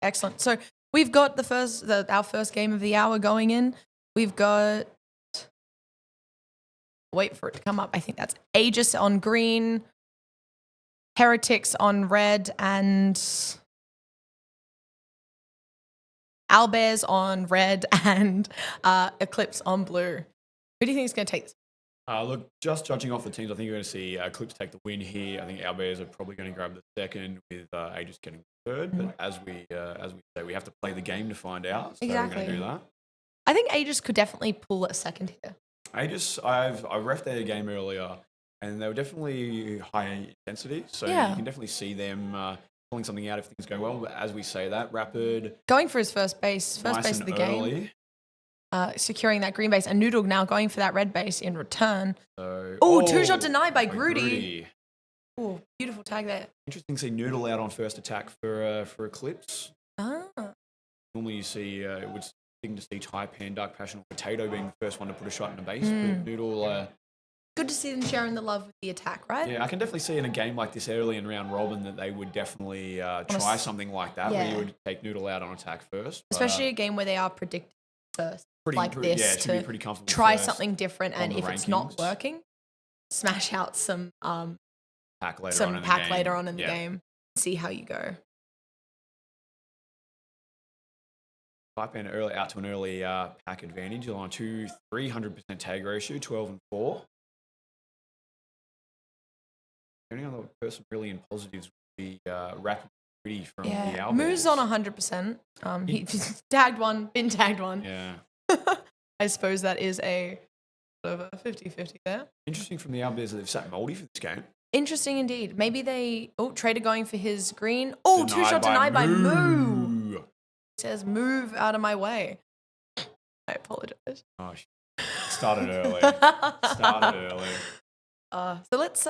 Excellent. So we've got our first game of the hour going in. We've got, wait for it to come up. I think that's Aegis on green, Heretics on red, and Owlbears on red, and Eclipse on blue. Who do you think is going to take this? Look, just judging off the teams, I think you're going to see Eclipse take the win here. I think Owlbears are probably going to grab the second, with Aegis getting the third. But as we say, we have to play the game to find out. So Exactly. we're going to do that. I think Aegis could definitely pull a second here. Aegis, I refed their game earlier, and they were definitely high intensity. So you can definitely see them pulling something out if things go well. But as we say that, Rapid going for his first base nice of the early. game. Securing that green base, and Noodle now going for that red base in return. So, two-shot denied by Groody. Oh, beautiful tag there. Interesting to see Noodle out on first attack for Eclipse. Normally you see it would to see Taipan, Dark Passion, or Potato being the first one to put a shot in a base. But Noodle. Good to see them sharing the love with the attack, right? Yeah, I can definitely see in a game like this early in round robin that they would definitely try something like that, where you would take Noodle out on attack first. Especially a game where they are predicted first. To be pretty comfortable try something different, and if it's not rankings. working, smash out some pack later on in the game. See how you go. Taipan out to an early pack advantage on 300% tag ratio, 12 and 4. The only other person really in positives would be Rapid from the Owlbears. Moves on 100%. He's tagged one, been tagged one. Yeah. I suppose that is a sort of a 50-50 there. Interesting from the Owlbears that they've sat Moldy for this game. Interesting indeed. Maybe Trader going for his green. Oh, two-shot denied by Moo. Says, move out of my way. I apologize. Oh, started early. So let's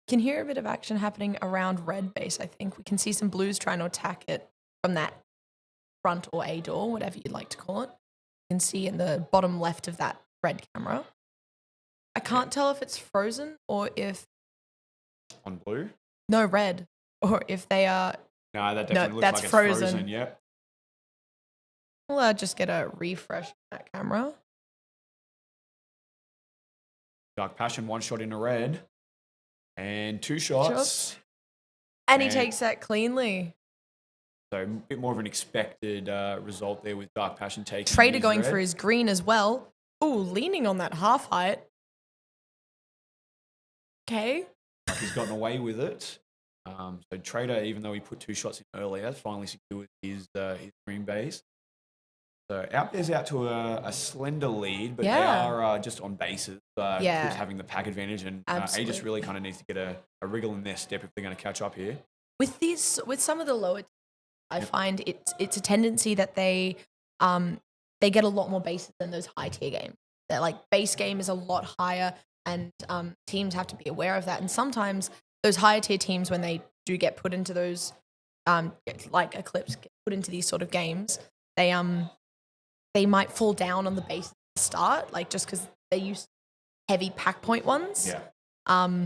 can hear a bit of action happening around red base. I think we can see some blues trying to attack it from that front or A door, whatever you'd like to call it. You can see in the bottom left of that red camera. I can't tell if it's frozen or if on blue. No, red, or if they are. No, that definitely looks that's like it's frozen. Yep. We'll just get a refresh on that camera. Dark Passion, one shot in a red. And two shots. And he takes that cleanly. So a bit more of an expected result there with Dark Passion taking Trader going red. for his green as well. Ooh, leaning on that half height. Okay. He's gotten away with it. So Trader, even though he put two shots in earlier, finally secured his green base. So Owlbears out to a slender lead, but they are just on bases. Eclipse having the pack advantage, and Aegis really kind of needs to get a wriggle in their step if they're going to catch up here. With some of the lower, I find it's a tendency that they get a lot more bases than those high tier games. That like base game is a lot higher, and teams have to be aware of that. And sometimes those higher tier teams, when they do get put into those, like Eclipse, get put into these sort of games, they might fall down on the base at the start, like just because they use heavy pack point ones. Yeah.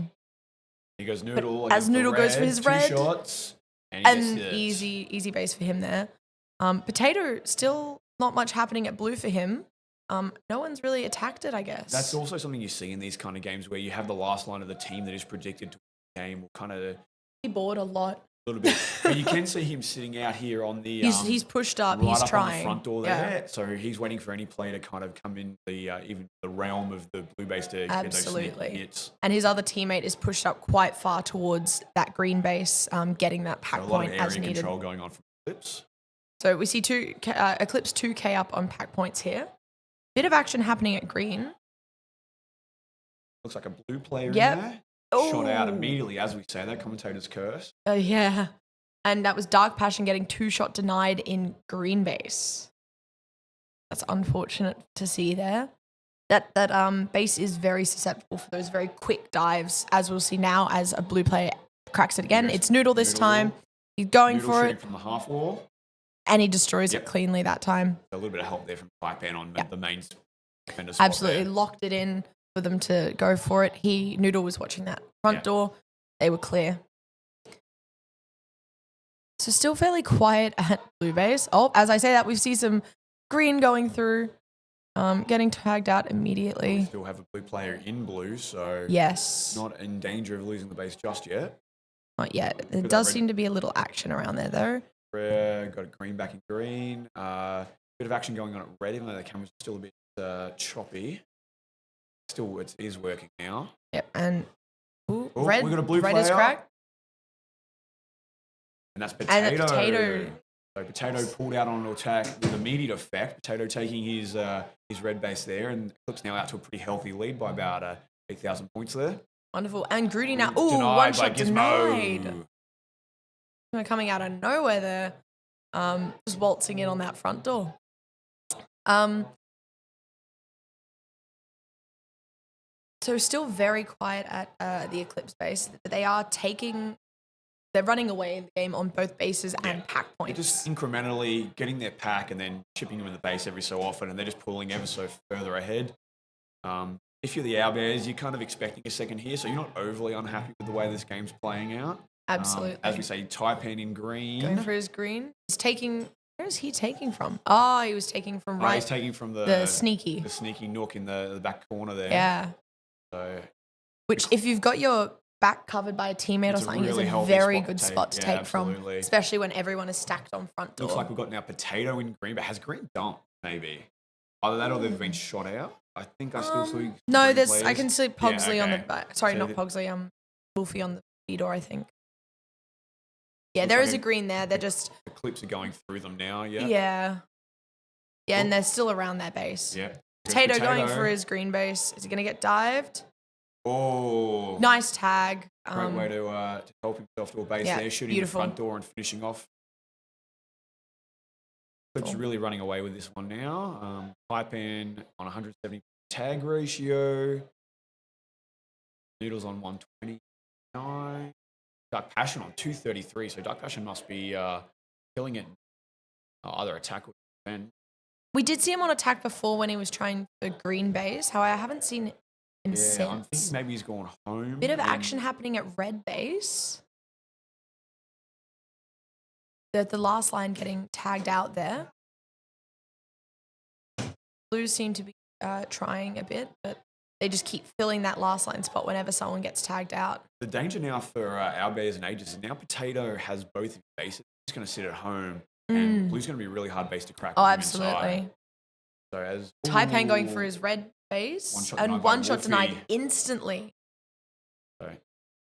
He goes Noodle. As Noodle goes for his red. 2 shots. And easy base for him there. Potato, still not much happening at blue for him. No one's really attacked it, I guess. That's also something you see in these kind of games where you have the last line of the team that is predicted to win the game will kind of... He bored a lot. A little bit. But you can see him sitting out here on the... He's pushed up. Right he's up trying. on the front door there. Yeah. So he's waiting for any player to kind of come in even the realm of the blue base to get those sneaky hits. And his other teammate is pushed up quite far towards that green base, getting that pack point as needed. A lot of area control going on from Eclipse. So we see Eclipse 2k up on pack points here. Bit of action happening at green. Looks like a blue player in there. Ooh. Shot out immediately as we say that. Commentator's curse. Yeah. And that was Dark Passion getting 2-shot denied in green base. That's unfortunate to see there. That base is very susceptible for those very quick dives, as we'll see now as a blue player cracks it again. It's Noodle this time. He's going for it. From the half wall. And he destroys it cleanly that time. A little bit of help there from Taipan on the main defender spot. Absolutely. Locked it in for them to go for it. Noodle was watching that front door. They were clear. So still fairly quiet at blue base. Oh, as I say that, we see some green going through, getting tagged out immediately. We still have a blue player in blue, so yes, not in danger of losing the base just yet. not yet. There does seem to be a little action around there, though. Red, got a green back in green. Bit of action going on at red, even though the camera's still a bit choppy. Still, it is working now. Yep, and red. We got a blue red player. Is cracked. And that's Potato. And Potato. So Potato pulled out on an attack with immediate effect. Potato taking his red base there, and Eclipse now out to a pretty healthy lead by about 8,000 points there. Wonderful. And Grudy now. Ooh, Denied one by shot Gizmo. denied. Coming out of nowhere there. Just waltzing in on that front door. So still very quiet at the Eclipse base. They're running away in the game on both bases and pack points. They're just incrementally getting their pack and then chipping them in the base every so often, and they're just pulling ever so further ahead. If you're the Owlbears, you're kind of expecting a second here, so you're not overly unhappy with the way this game's playing out. Absolutely. As we say, Taipan in green. Going for his green. He's taking... Where is he taking from? Oh, he was taking from right. He's taking from the sneaky. The sneaky nook in the back corner there. Yeah. So, which, if you've got your back covered by a teammate or something, really is a very good spot to take absolutely. from, especially when everyone is stacked on front door. Looks like we've got now Potato in green, but has green dumped, maybe. Either that or they've been shot out. I think I still see. No, there's. I can see Pogsley on the back. Sorry, So not Pogsley. Wolfie on the B door, I think. Yeah, there is a green there. They're just... The clips are going through them now, yeah. Yeah. Yeah, and they're still around their base. Yeah. Potato going for his green base. Is he going to get dived? Oh. Nice tag. Great way to help himself to a base there, shooting the front door and finishing off. Clips really running away with this one now. Taipan on 170 tag ratio. Noodles on 129. Dark Passion on 233. So Dark Passion must be killing it. Either attack or defend. We did see him on attack before when he was trying for green base. However, I haven't seen him since. I think maybe he's gone home. Bit of action happening at red base. The last line getting tagged out there. Blues seem to be trying a bit, but they just keep filling that last line spot whenever someone gets tagged out. The danger now for Owlbears and Aegis is now Potato has both his bases. He's going to sit at home, and Blue's going to be really hard base to crack. Oh, absolutely. Inside. So as Taipan going for his red base, one shot denied instantly. So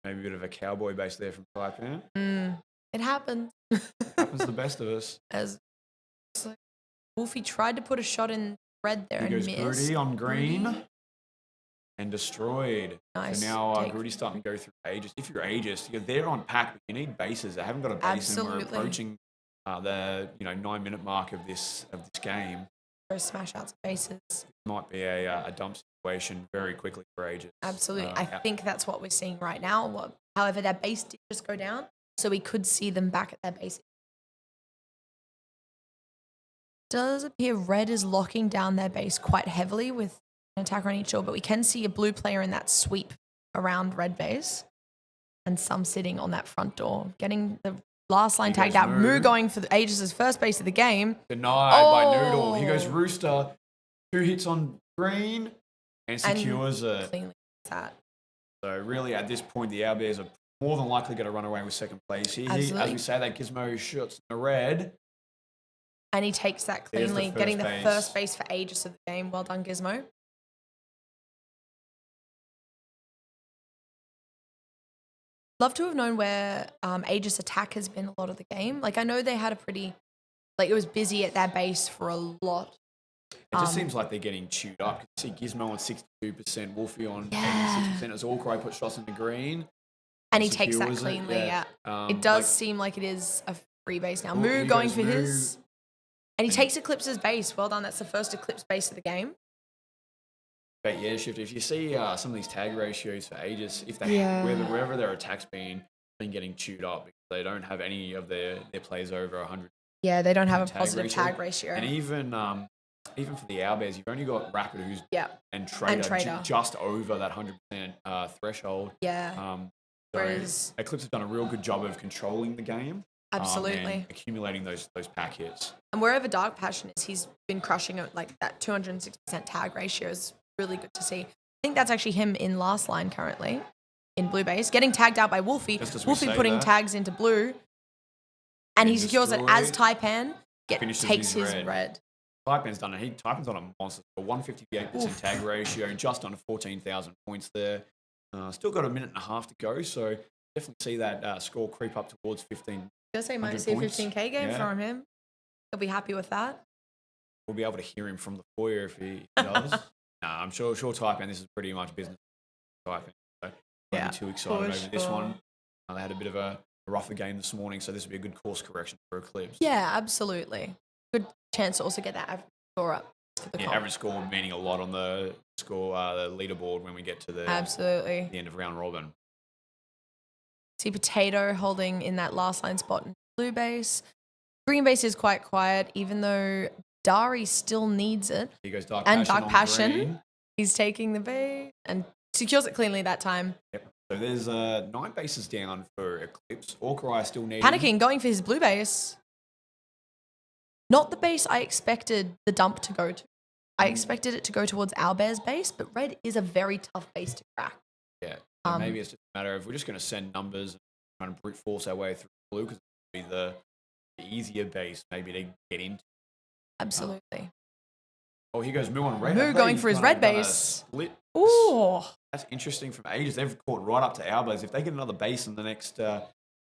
maybe a bit of a cowboy base there from Taipan. It happens. Happens to the best of us. As Wolfie tried to put a shot in red there and missed. Grudy on green. And destroyed. Nice. So now Grudy's starting to go through Aegis. If you're Aegis, they're on pack, but you need bases. They haven't got a base, and we're approaching the 9-minute mark of this game. Smash outs bases. Might be a dump situation very quickly for Aegis. Absolutely. I think that's what we're seeing right now. However, their base did just go down, so we could see them back at their base. Does appear red is locking down their base quite heavily with an attacker on each shore, but we can see a blue player in that sweep around red base and some sitting on that front door. Getting the last line tagged out. Moo going for the Aegis' first base of the game. Denied by Noodle. He goes Rooster. 2 hits on green and secures it. Cleanly that. So really at this point, the Owlbears are more than likely going to run away with second place here. As we say, that Gizmo shots in the red. And he takes that cleanly, getting the first base for Aegis of the game. Well done, Gizmo. Love to have known where Aegis attack has been a lot of the game. Like, I know they had a pretty, like, it was busy at their base for a lot. It just seems like they're getting chewed up. You see Gizmo on 62%, Wolfie on 86%. As Allcry puts shots in the green. And he takes that cleanly, it does seem like it is a free base now. Moo going for his. And he takes Eclipse's base. Well done. That's the first Eclipse base of the game. But yeah, Shift, if you see some of these tag ratios for Aegis, if they wherever their attack's been getting chewed up because they don't have any of their players over 100. Yeah, they don't have a positive tag ratio. And even for the Owlbears, you've only got Rapid and Trader, just over that 100% threshold. Yeah. Whereas Eclipse have done a real good job of controlling the game. Absolutely. And accumulating those pack hits. And wherever Dark Passion is, he's been crushing it. Like that 206% tag ratio is really good to see. I think that's actually him in last line currently in blue base, getting tagged out by Wolfie. Wolfie putting tags into blue, and he secures it as Taipan takes his red. Taipan's done it. Taipan's on a monster score, 158% tag ratio, and just under 14,000 points there. Still got a minute and a half to go, so definitely see that score creep up towards 15. I say might see a 15K game from him. He'll be happy with that. We'll be able to hear him from the foyer if he does. I'm sure Taipan, this is pretty much business. Taipan, so not be too excited over this one. They had a bit of a rougher game this morning, so this would be a good course correction for Eclipse. Yeah, absolutely. Good chance to also get that average score up. Average score meaning a lot on the score, the leaderboard when we get to the end of round robin. See Potato holding in that last line spot in blue base. Green base is quite quiet, even though Dari still needs it. He goes Dark Passion. He's taking the base and secures it cleanly that time. Yep. So there's 9 bases down for Eclipse. Orkai still needing. Panicking, going for his blue base. Not the base I expected the dump to go to. I expected it to go towards Owlbears base, but red is a very tough base to crack. Yeah. Maybe it's just a matter of we're just going to send numbers and try to brute force our way through blue because it'll be the easier base maybe to get into. Absolutely. Here goes Moo on red. Moo going for his red base. Split. Ooh. That's interesting from Aegis. They've caught right up to Owlbears. If they get another base in the next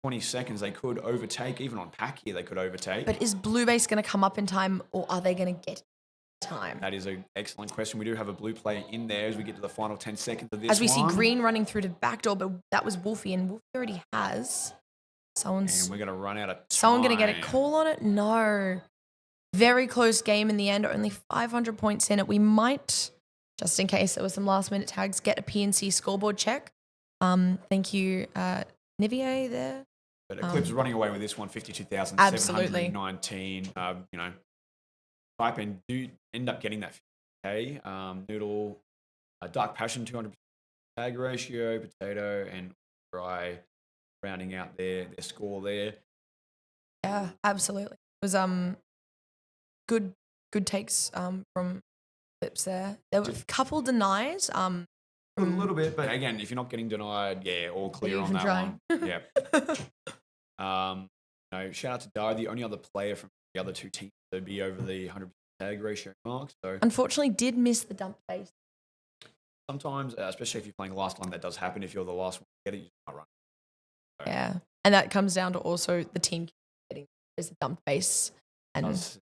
20 seconds, they could overtake. Even on pack here, they could overtake. But is blue base going to come up in time, or are they going to get time? That is an excellent question. We do have a blue player in there as we get to the final 10 seconds of this As we see green running through the backdoor, but that was Wolfie, and Wolfie already has. And we're going to run out of time. Someone going to get a call on it? No. Very close game in the end, only 500 points in it. We might, just in case there was some last minute tags, get a PNC scoreboard check. Thank you, Nivier there. But Eclipse running away with this one, 52,719. Taipan do end up getting that 50K. Noodle, Dark Passion, 200% tag ratio, Potato, and Dry rounding out their score there. Yeah, absolutely. It was good takes from Eclipse there. There were a couple denies. A little bit, but again, if you're not getting denied, all clear on that one. Yeah. Shout out to Dai, the only other player from the other two teams to be over the 100% tag ratio mark. So unfortunately, did miss the dump phase. Sometimes, especially if you're playing last line, that does happen. If you're the last one to get it, you just can't run. So. Yeah, and that comes down to also the team getting the dump phase. And